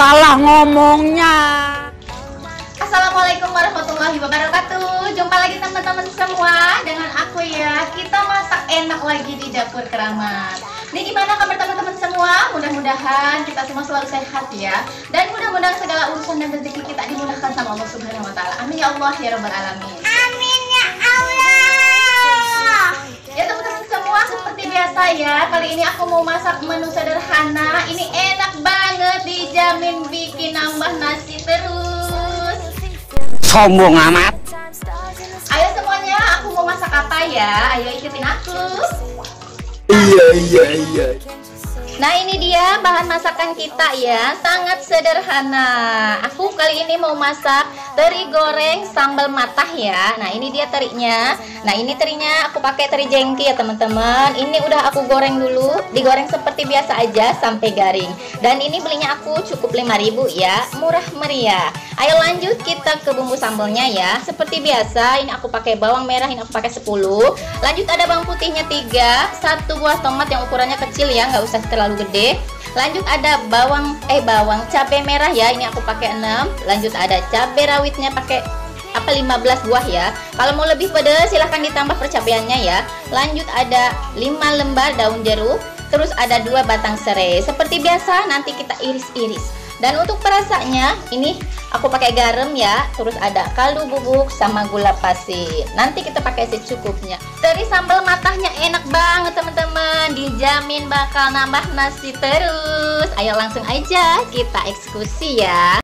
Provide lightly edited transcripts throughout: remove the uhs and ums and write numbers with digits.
salah ngomongnya. Assalamualaikum warahmatullahi wabarakatuh. Jumpa lagi teman-teman semua dengan aku ya. Kita masak enak lagi di dapur Keramat. Ini gimana kabar teman-teman semua? Mudah-mudahan kita semua selalu sehat ya. Dan mudah-mudahan segala urusan dan rezeki kita dimudahkan sama Allah Subhanahu wa taala. Amin ya Allah ya rabbal alamin. Amin ya Allah. Ya teman-teman semua, seperti biasa ya, kali ini aku mau masak menu sederhana. Ini enak banget, dijamin bikin nambah nasi terus. Sombong amat. Ayo semuanya, aku mau masak apa ya? Ayo ikutin aku. Iya. Nah ini dia bahan masakan kita ya, sangat sederhana. Aku kali ini mau masak teri goreng sambal matah ya. Nah ini dia terinya. Nah ini terinya aku pakai teri jengki ya teman-teman. Ini udah aku goreng dulu, digoreng seperti biasa aja sampai garing. Dan ini belinya aku cukup 5.000 ya, murah meriah. Ayo lanjut kita ke bumbu sambalnya ya. Seperti biasa ini aku pakai bawang merah, ini aku pakai 10. Lanjut ada bawang putihnya 3, 1 buah tomat yang ukurannya kecil ya, nggak usah terlalu gede. Lanjut ada bawang cabai merah ya, ini aku pakai 6. Lanjut ada cabai rawitnya pakai 15 buah ya. Kalau mau lebih pedas silahkan ditambah percabaiannya ya. Lanjut ada 5 lembar daun jeruk, terus ada 2 batang serai. Seperti biasa nanti kita iris-iris. Dan untuk perasanya ini aku pakai garam ya, terus ada kaldu bubuk sama gula pasir. Nanti kita pakai secukupnya. Teri sambal matahnya enak banget teman-teman, dijamin bakal nambah nasi terus. Ayo langsung aja kita eksekusi ya.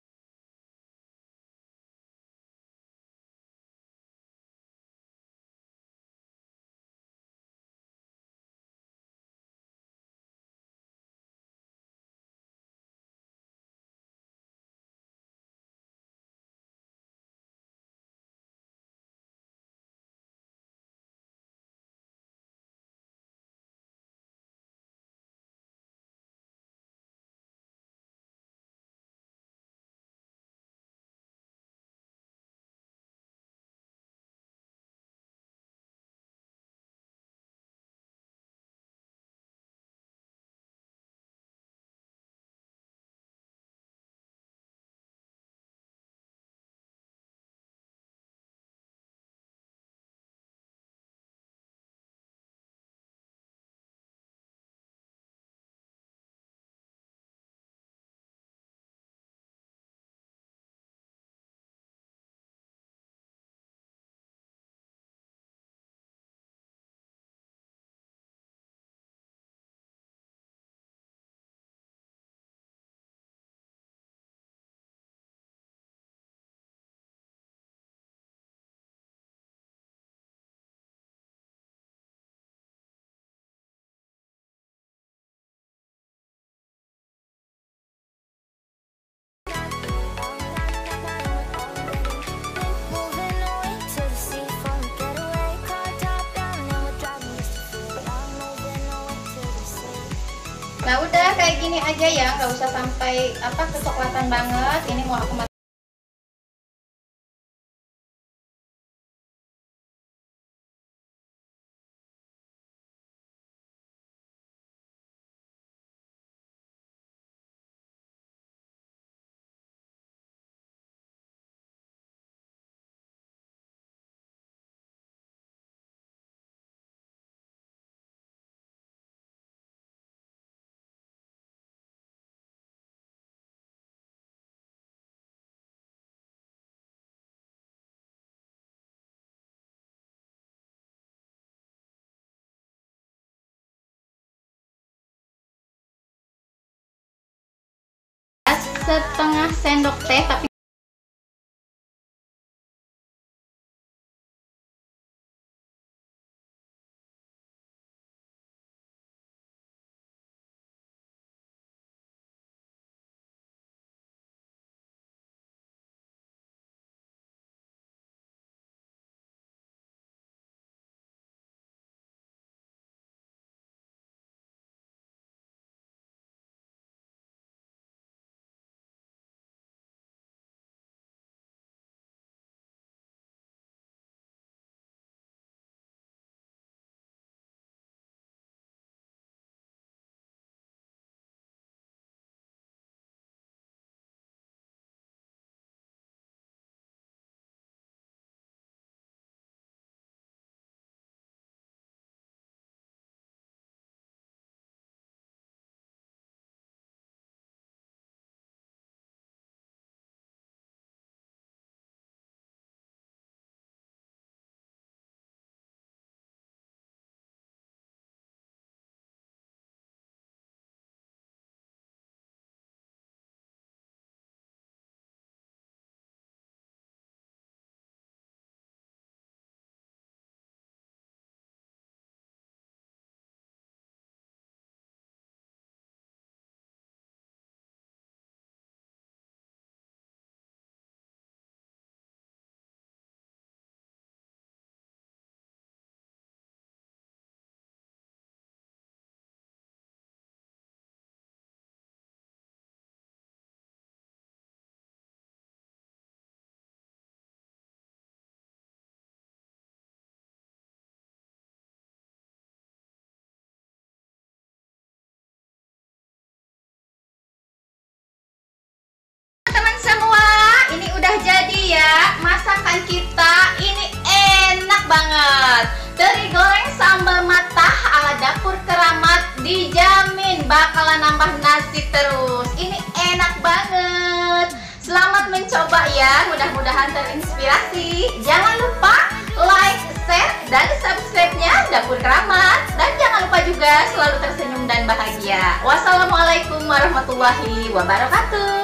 Nah udah kayak gini aja ya, nggak usah sampai kecoklatan banget. Ini mau aku setengah sendok teh tapi masakan kita ini enak banget. Teri goreng sambal matah ala dapur keramat, dijamin bakalan nambah nasi terus. Ini enak banget. Selamat mencoba ya, mudah-mudahan terinspirasi. Jangan lupa like, share, dan subscribe-nya Dapur Keramat. Dan jangan lupa juga selalu tersenyum dan bahagia. Wassalamualaikum warahmatullahi wabarakatuh.